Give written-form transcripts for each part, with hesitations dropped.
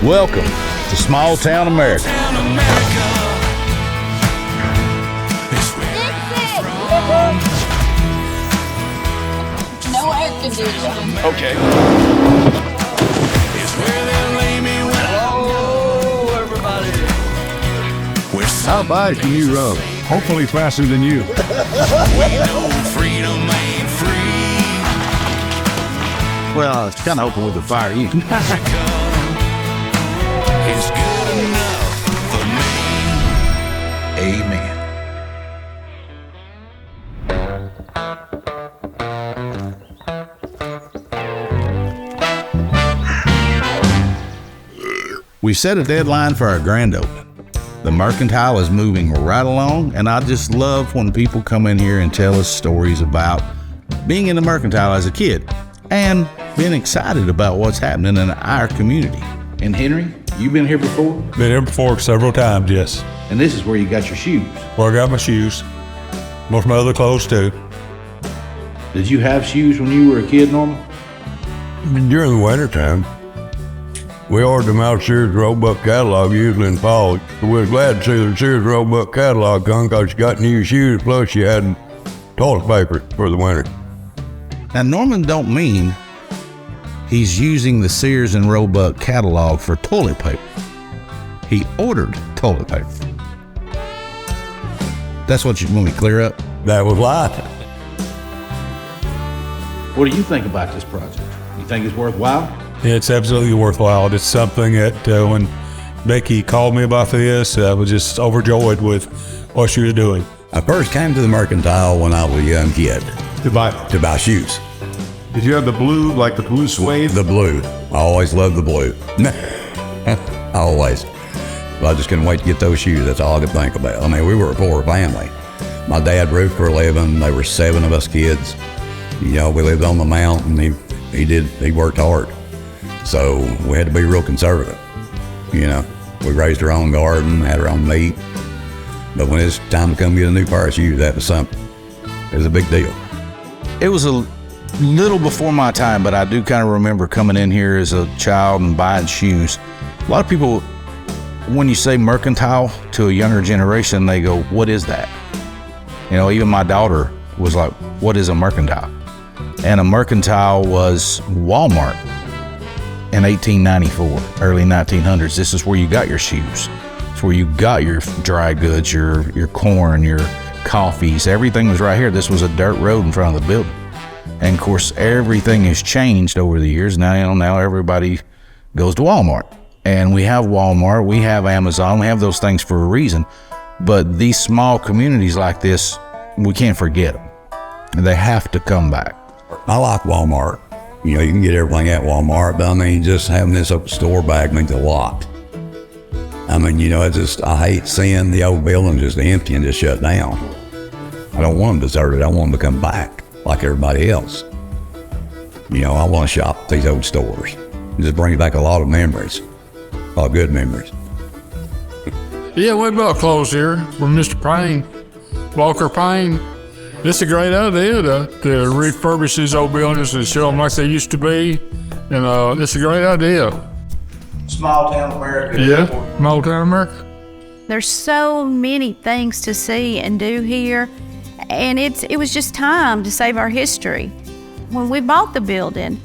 Welcome to Small Town America. No air conditioning. Okay. Hello, everybody. How fast can you run? Hopefully faster than you. Freedom ain't free. Well, I was kind of hoping we could fire you. It's good enough for me. Amen. We set a deadline for our grand opening. The Mercantile is moving right along, and I just love when people come in here and tell us stories about being in the Mercantile as a kid and being excited about what's happening in our community. And Henry, you've been here before? Been here before several times, yes. And this is where you got your shoes. Where I got my shoes. Most of my other clothes too. Did you have shoes when you were a kid, Norman? During the winter time, we ordered them out of Sears Roebuck catalog, usually in fall. We were glad to see the Sears Roebuck catalog come because you got new shoes, plus you had toilet paper for the winter. Now, Norman don't mean he's using the Sears and Roebuck catalog for toilet paper. He ordered toilet paper. That's what you want me to clear up? That was life. What do you think about this project? You think it's worthwhile? It's absolutely worthwhile. It's something that when Becky called me about this, I was just overjoyed with what she was doing. I first came to the Mercantile when I was a young kid To buy. to buy shoes. Did you have the blue, like the blue suede? The blue. I always loved the blue. Always. Well, I just couldn't wait to get those shoes. That's all I could think about. I mean, we were a poor family. My dad roofed for a living. There were 7 of us kids. You know, we lived on the mountain. He worked hard. So we had to be real conservative. You know, we raised our own garden, had our own meat. But when it's time to come get a new pair of shoes, that was something. It was a big deal. It was a little before my time, but I do kind of remember coming in here as a child and buying shoes. A lot of people, when you say Mercantile to a younger generation, they go, what is that? You know, even my daughter was like, what is a Mercantile? And a Mercantile was Walmart in 1894, early 1900s. This is where you got your shoes. It's where you got your dry goods, your corn, your coffees. Everything was right here. This was a dirt road in front of the building. And of course, everything has changed over the years. Now everybody goes to Walmart. And we have Walmart, we have Amazon, we have those things for a reason. But these small communities like this, we can't forget them. They have to come back. I like Walmart. You know, you can get everything at Walmart, but I mean, just having this open store back means a lot. I mean, you know, I hate seeing the old building just empty and just shut down. I don't want them deserted. I want them to come back like everybody else. You know, I want to shop at these old stores. It just brings back a lot of memories, a lot of good memories. Yeah, we bought clothes here from Mr. Payne, Walker Payne. It's a great idea to refurbish these old buildings and show them like they used to be. And it's a great idea. Small town America. Yeah, small town America. There's so many things to see and do here, and it was just time to save our history. When we bought the building,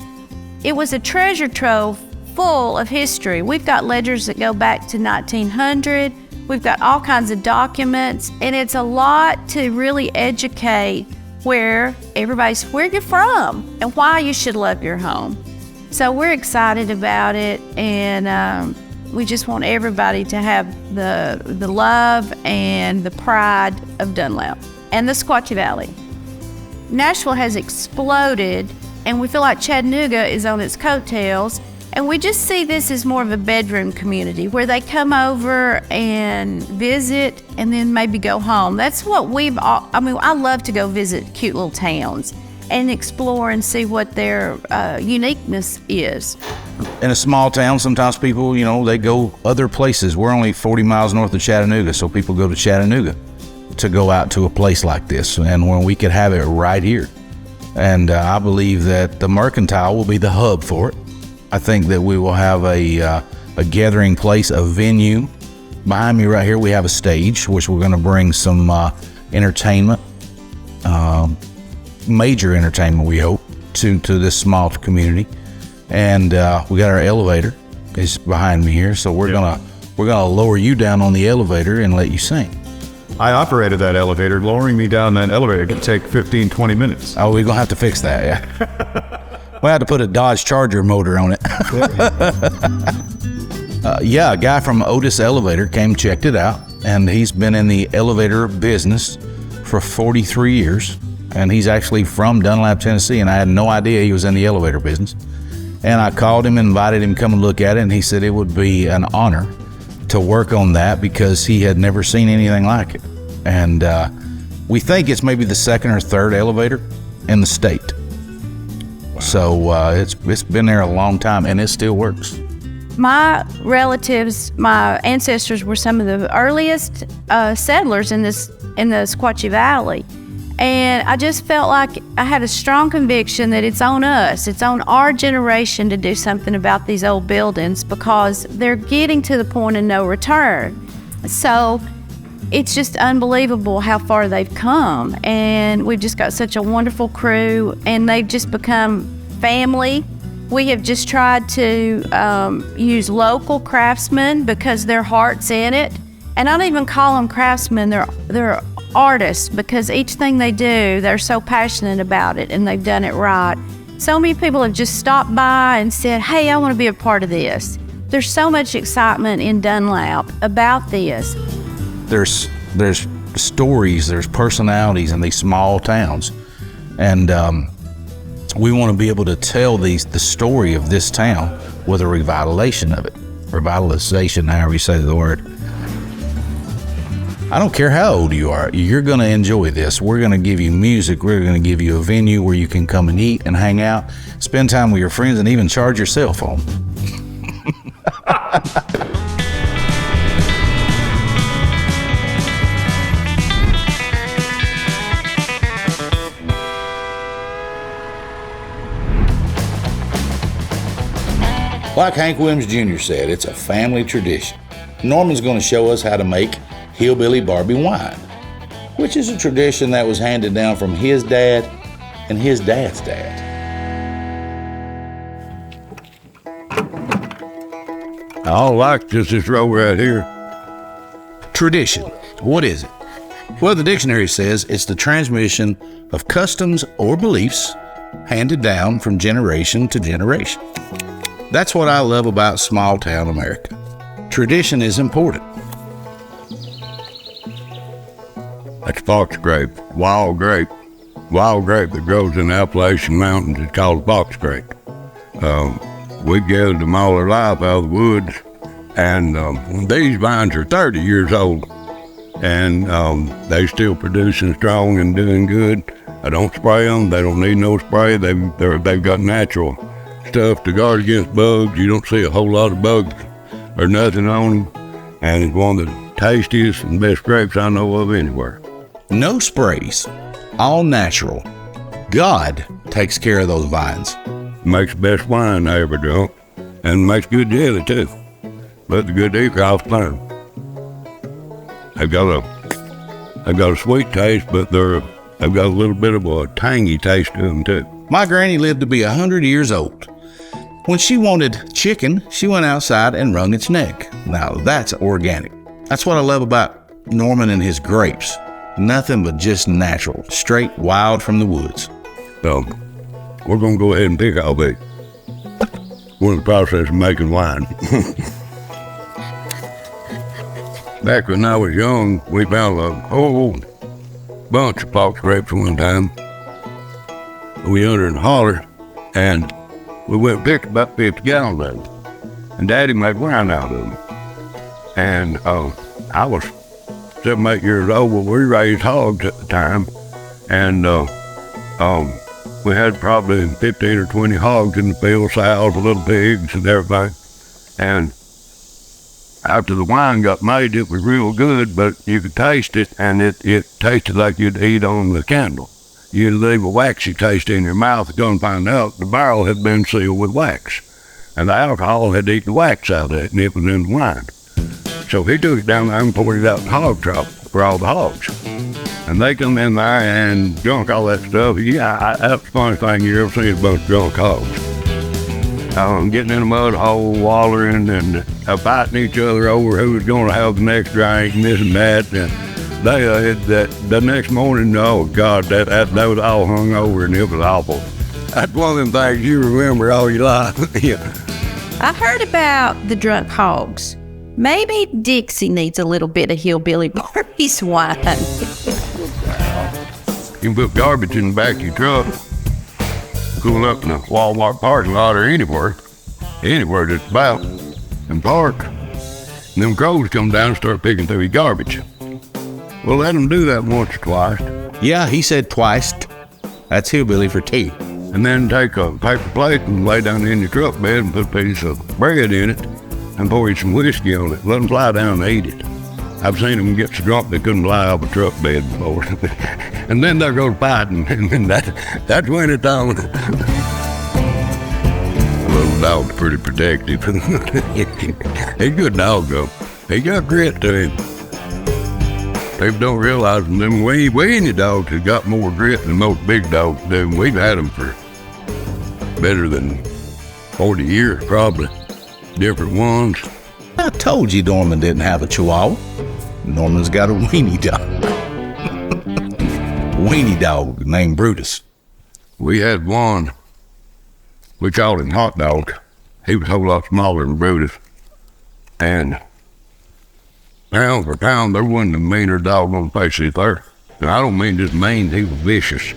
it was a treasure trove full of history. We've got ledgers that go back to 1900. We've got all kinds of documents, and it's a lot to really educate where you're from and why you should love your home. So we're excited about it, and we just want everybody to have the love and the pride of Dunlap and the Sequatchie Valley. Nashville has exploded, and we feel like Chattanooga is on its coattails. And we just see this as more of a bedroom community where they come over and visit and then maybe go home. That's what I love to go visit cute little towns and explore and see what their uniqueness is. In a small town, sometimes people, you know, they go other places. We're only 40 miles north of Chattanooga, so people go to Chattanooga to go out to a place like this, and when we could have it right here. And I believe that the Mercantile will be the hub for it. I think that we will have the a gathering place, a venue. Behind me right here, we have a stage, which we're going to bring some entertainment, major entertainment, we hope, to this small community. And we got our elevator is behind me here, so we're gonna lower you down on the elevator and let you sing. I operated that elevator. Lowering me down that elevator could take 15, 20 minutes. Oh, we're gonna have to fix that, yeah. We had to put a Dodge Charger motor on it. Yeah, a guy from Otis Elevator came, checked it out, and he's been in the elevator business for 43 years. And he's actually from Dunlap, Tennessee, and I had no idea he was in the elevator business. And I called him and invited him to come and look at it, and he said it would be an honor to work on that because he had never seen anything like it. And we think it's maybe the second or third elevator in the state. Wow. So it's been there a long time, and it still works. My relatives, my ancestors were some of the earliest settlers in the Sequatchie Valley. And I just felt like I had a strong conviction that it's on us, it's on our generation to do something about these old buildings because they're getting to the point of no return. So it's just unbelievable how far they've come. And we've just got such a wonderful crew, and they've just become family. We have just tried to use local craftsmen because their heart's in it. And I don't even call them craftsmen, they're artists, because each thing they do, they're so passionate about it and they've done it right. So many people have just stopped by and said, hey, I want to be a part of this. There's so much excitement in Dunlap about this. There's stories, there's personalities in these small towns. And we want to be able to tell the story of this town with a revitalization of it. Revitalization, however you say the word. I don't care how old you are, you're going to enjoy this. We're going to give you music. We're going to give you a venue where you can come and eat and hang out, spend time with your friends, and even charge your cell phone. Like Hank Williams Jr. said, it's a family tradition. Norman's going to show us how to make Hillbilly Barbie wine, which is a tradition that was handed down from his dad and his dad's dad. I like this row right here. Tradition. What is it? Well, the dictionary says it's the transmission of customs or beliefs handed down from generation to generation. That's what I love about small town America. Tradition is important. That's fox grape, wild grape that grows in the Appalachian Mountains. It's called fox grape. We gathered them all our life out of the woods, and these vines are 30 years old, and they still producing strong and doing good. I don't spray them. They don't need no spray. They've got natural stuff to guard against bugs. You don't see a whole lot of bugs or nothing on them, and it's one of the tastiest and best grapes I know of anywhere. No sprays, all natural. God takes care of those vines. Makes the best wine I ever drunk, and makes good jelly too. But the good earcroft's fine. They've got a sweet taste, but they've got a little bit of a tangy taste to them too. My granny lived to be 100 years old. When she wanted chicken, she went outside and wrung its neck. Now that's organic. That's what I love about Norman and his grapes. Nothing but just natural, straight wild from the woods. So we're going to go ahead and pick all these. We're in the process of making wine. Back when I was young, we found a whole bunch of fox grapes one time. We under in the holler, and we went and picked about 50 gallons of them. And Daddy made wine out of them. And I was 7, 8 years old, but we raised hogs at the time, and we had probably 15 or 20 hogs in the field, sows, little pigs, and everything. And after the wine got made, it was real good, but you could taste it, and it tasted like you'd eat on the candle. You'd leave a waxy taste in your mouth, go and find out the barrel had been sealed with wax. and the alcohol had eaten the wax out of it, and it was in the wine. So he took it down there and poured it out in the hog trough for all the hogs. And they come in there and drunk all that stuff. Yeah, that's the funniest thing you ever seen, is a bunch of drunk hogs. Getting in a mud hole, wallering, and fighting each other over who was going to have the next drink, and this and that. And the next morning, oh God, that was all hung over, and it was awful. That's one of them things you remember all your life. Yeah. I heard about the drunk hogs. Maybe Dixie needs a little bit of Hillbilly Barbie's wine. You can put garbage in the back of your truck, cool up in the Walmart parking lot or anywhere that's about, and park. And them crows come down and start picking through your garbage. Well, let them do that once or twice. Yeah, he said twice. That's hillbilly for tea. And then take a paper plate and lay down in your truck bed and put a piece of bread in it and pour you some whiskey on it. Let them lie down and eat it. I've seen them get so drunk they couldn't lie off a truck bed before. And then they'll go fighting, and that's when it's on. The little dog's pretty protective. He's a good dog, though. He got grit to him. People don't realize them weenie dogs have got more grit than most big dogs do. We've had them for better than 40 years, probably. Different ones. I told you Norman didn't have a chihuahua. Norman's got a weenie dog. Weenie dog named Brutus. We had one. We called him Hot Dog. He was a whole lot smaller than Brutus. And pound for pound, there wasn't a meaner dog on the face of the earth. And I don't mean just mean, he was vicious.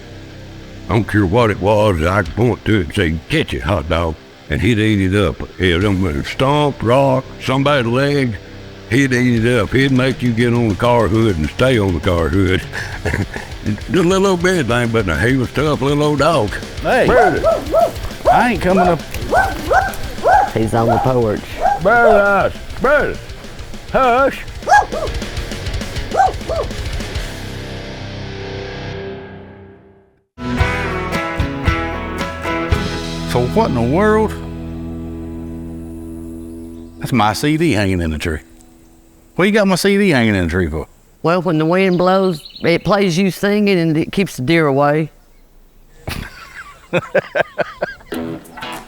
I don't care what it was, I could point to it and say, catch it, Hot Dog. And he'd eat it up. He'd stomp, rock, somebody's leg, he'd eat it up. He'd make you get on the car hood and stay on the car hood. Just a little bit thing, but he was tough, little old dog. Hey, I ain't coming up. He's on the porch. Brutus, hush. So what in the world? That's my CD hanging in the tree. What you got my CD hanging in the tree for? Well, when the wind blows, it plays you singing and it keeps the deer away.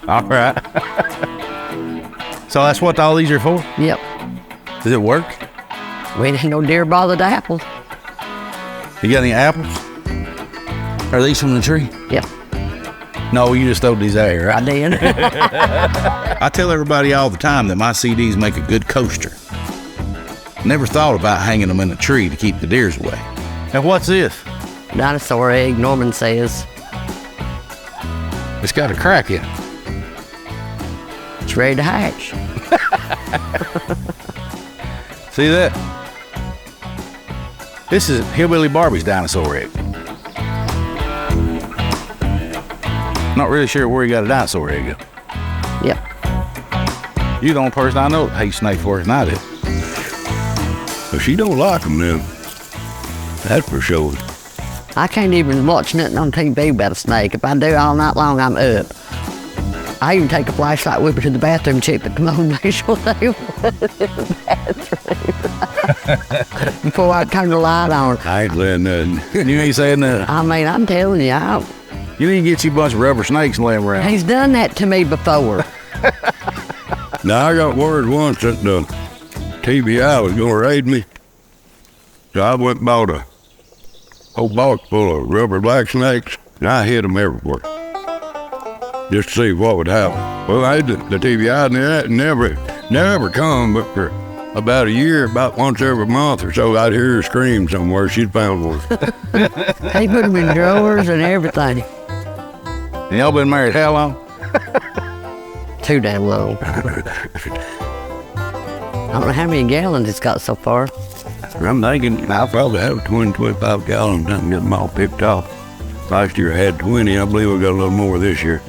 All right. So that's what all these are for? Yep. Does it work? We ain't no deer bothered apples. You got any apples? Are these from the tree? Yep, No, you just throwed these out here, I right? did. I tell everybody all the time that my CDs make a good coaster. Never thought about hanging them in a tree to keep the deers away. And what's this? Dinosaur egg, Norman says. It's got a crack in it. It's ready to hatch. See that? This is Hillbilly Barbie's dinosaur egg. Not really sure where he got a dinosaur egg at. Yep. You're the only person I know that hates snakes worse than I do. But she don't like them then. That's for sure. I can't even watch nothing on TV about a snake. If I do all night long, I'm up. I even take a flashlight with me to the bathroom, check the commode, make sure they were in the bathroom. Before I turn the light on. I ain't letting nothing. You ain't saying that. I mean, I'm telling you, You need to get you a bunch of rubber snakes and lay them around. he's done that to me before. Now, I got word once that the TBI was going to raid me. So I went and bought a whole box full of rubber black snakes, and I hid them everywhere. Just to see what would happen. Well, the TBI never come, but for about a year, about once every month or so, I'd hear her scream somewhere. She'd found one. He put them in drawers and everything. And y'all been married how long? Too damn long. I don't know how many gallons it's got so far. I'm thinking I probably have 20, 25 gallons. I can get them all picked off. Last year I had 20. I believe I got a little more this year.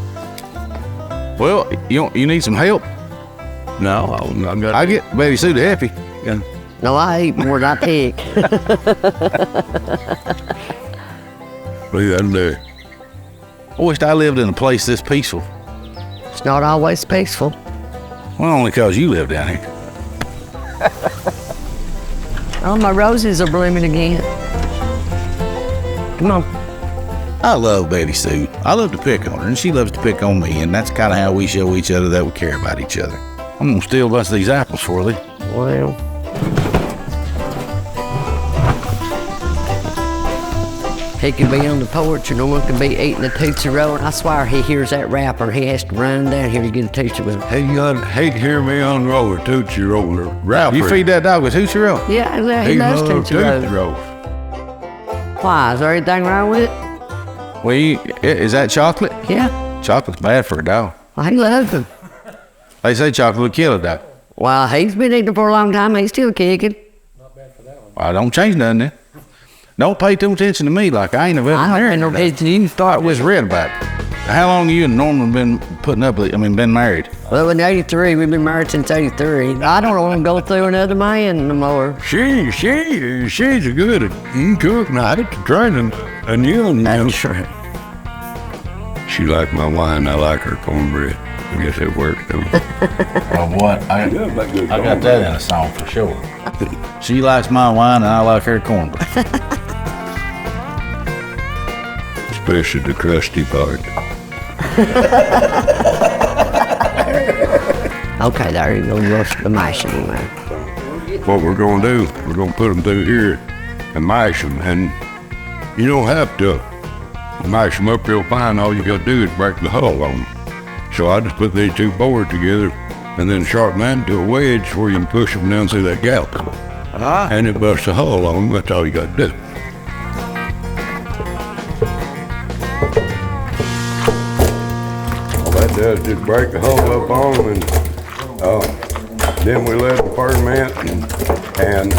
Well, you need some help. No, I got. I get Baby Sue to help you. Yeah. No, I eat more than I pick. Believe that'll do. I wished I lived in a place this peaceful. It's not always peaceful. Well, only because you live down here. Oh, my roses are blooming again. Come on. I love Baby Sue. I love to pick on her, and she loves to pick on me, and that's kind of how we show each other that we care about each other. I'm going to steal a bunch of these apples for thee. Well, he could be on the porch and no one could be eating a Tootsie Roll. I swear he hears that rapper. He has to run down here to get a Tootsie Roll. Hey, I'd hate to hear me unroll a Tootsie Roll or rapper. You feed that dog with Tootsie Roll? Yeah, he He loves loves Tootsie Roll. Tootsie Rolls. Why? Is there anything wrong with it? Well, is that chocolate? Yeah. Chocolate's bad for a dog. Well, he loves them. They say chocolate will kill a dog. Well, he's been eating for a long time. He's still kicking. Well, don't change nothing then. Don't pay too attention to me like I ain't a I don't veterinarian. know if you I was read about it. How long you and Norman been putting up with, been married? Well, in 83, we've been married since 83. I don't want to go through another man no more. She's a good cook, and I hate to train a new one. That's right. She like my wine, I like her cornbread. I guess it works, don't it? Well, what? I got that in a song for sure. She likes my wine and I like her cornbread. Especially the crusty part. Okay, there you go. Roast the mash anyway. What we're gonna do, we're gonna put them through here and mash them, and you don't have to mash them up real fine. All you gotta do is break the hull on them. So I just put these two boards together and then sharpen that into a wedge where you can push them down through that gap. And it busts a hull on them. That's all you gotta do. All that does is just break the hull up on them, and then we let them ferment and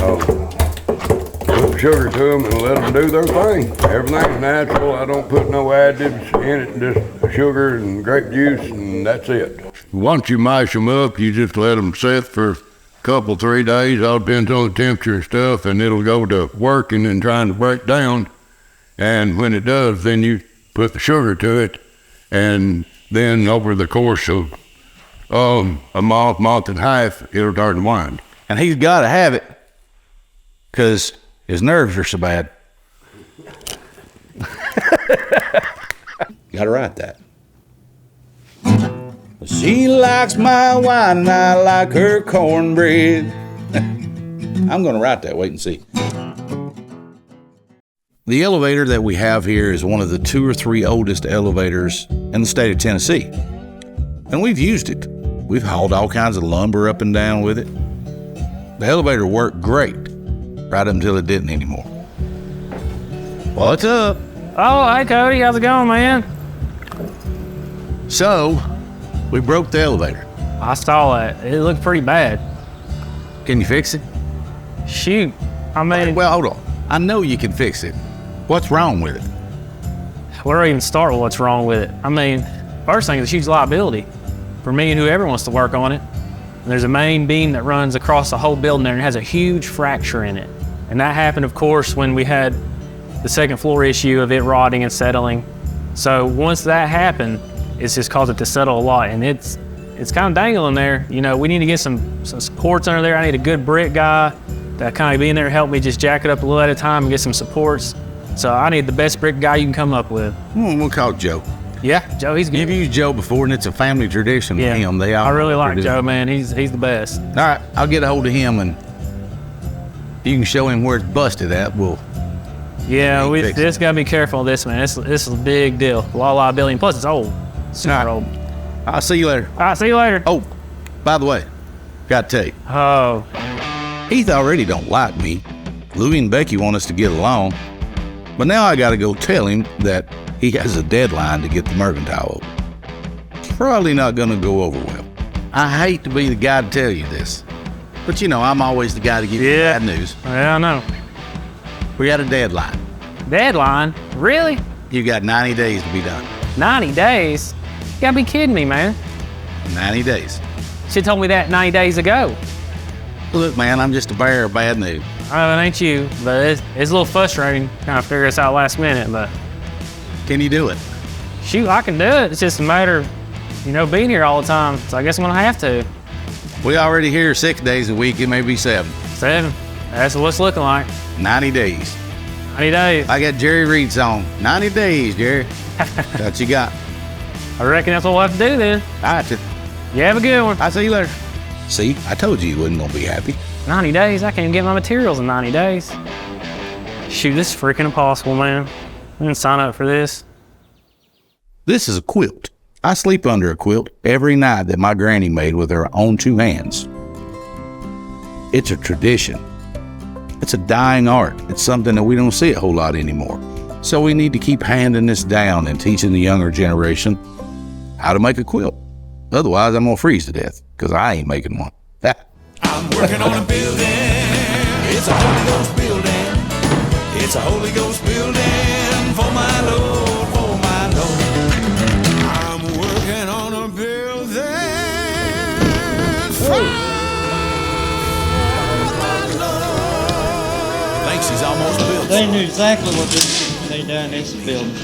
put sugar to them and let them do their thing. Everything's natural. I don't put no additives in it, just sugar and grape juice, and that's it. Once you mash them up, you just let them sit for a couple, 3 days. All depends on the temperature and stuff, and it'll go to working and trying to break down. And when it does, then you put the sugar to it, and then over the course of a month and a half, it'll turn to wine. And he's got to have it because his nerves are so bad. Got to write that. She likes my wine and I like her cornbread. I'm going to write that. Wait and see. The elevator that we have here is one of the 2 or 3 oldest elevators in the state of Tennessee. And we've used it. We've hauled all kinds of lumber up and down with it. The elevator worked great right up until it didn't anymore. What's up? Oh, hey Cody, how's it going, man? So, we broke the elevator. I saw that. It looked pretty bad. Can you fix it? Shoot, I mean, Well, hold on. I know you can fix it. What's wrong with it? where do I even start with what's wrong with it? I mean, first thing is a huge liability for me and whoever wants to work on it. And there's a main beam that runs across the whole building there and has a huge fracture in it. And that happened, of course, when we had the second floor issue of it rotting and settling. So once that happened, it's just caused it to settle a lot, and it's kind of dangling there. You know, we need to get some supports under there. I need a good brick guy to kind of be in there and help me just jack it up a little at a time and get some supports. So I need the best brick guy you can come up with. We'll call Joe. Yeah, Joe, he's good. You've used Joe before, and it's a family tradition with him. I really like Joe, man. He's the best. All right, I'll get a hold of him, and you can show him where it's busted at. Yeah, we just gotta be careful of this, man. This is a big deal. A lot of liability, and plus it's old. Super old. I'll see you later. All right, see you later. Oh, by the way, got to tell you. Oh. Heath already don't like me. Louie and Becky want us to get along, but now I got to go tell him that he has a deadline to get the mercantile open. It's probably not going to go over well. I hate to be the guy to tell you this, but you know I'm always the guy to give you bad news. Yeah, I know. We got a deadline. Deadline? Really? You got 90 days to be done. 90 days? You gotta be kidding me, man. 90 days. Should've told me that 90 days ago. Look, man, I'm just a bearer of bad news. It ain't you, but it's a little frustrating trying to figure this out last minute, but. Can you do it? Shoot, I can do it. It's just a matter of, being here all the time, so I guess I'm gonna have to. We already here 6 days a week. It may be 7. 7. That's what it's looking like. 90 days. 90 days. I got Jerry Reed song. 90 days, Jerry. What you got? I reckon that's what we'll have to do then. All right. You have a good one. I'll see you later. See, I told you wasn't going to be happy. 90 days? I can't even get my materials in 90 days. Shoot, this is freaking impossible, man. I didn't sign up for this. This is a quilt. I sleep under a quilt every night that my granny made with her own 2 hands. It's a tradition. It's a dying art. It's something that we don't see a whole lot anymore. So we need to keep handing this down and teaching the younger generation how to make a quilt. Otherwise, I'm going to freeze to death because I ain't making one. I'm working on a building. It's a Holy Ghost building. It's a Holy Ghost building for my Lord, for my Lord. I'm working on a building for my Lord. Thinks he's almost built. They knew exactly what they done this building.